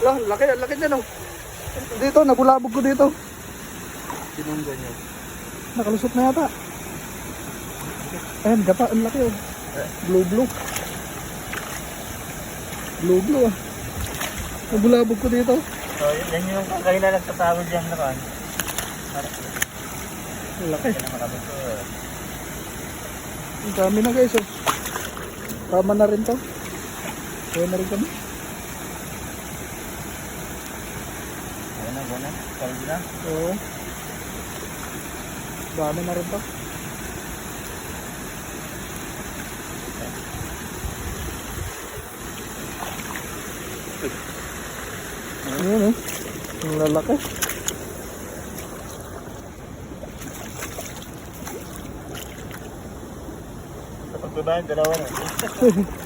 Lah, laki niya no. Dito, nagulabog ko dito. Sinunggan niya. Nakalusot na yata. Ayan, gapa, ang laki oh. Blue. Blue ah. Nagulabog ko dito. So, yan yung kanina nagtatawid yan naman. Ang laki. Ang dami na guys oh. Tama na rin to. Kaya na rin kami. Buena. Tawid na. Oo. Dami na rin to. Ayan oh. Ang lalaki. Kapag babae, dalawa na.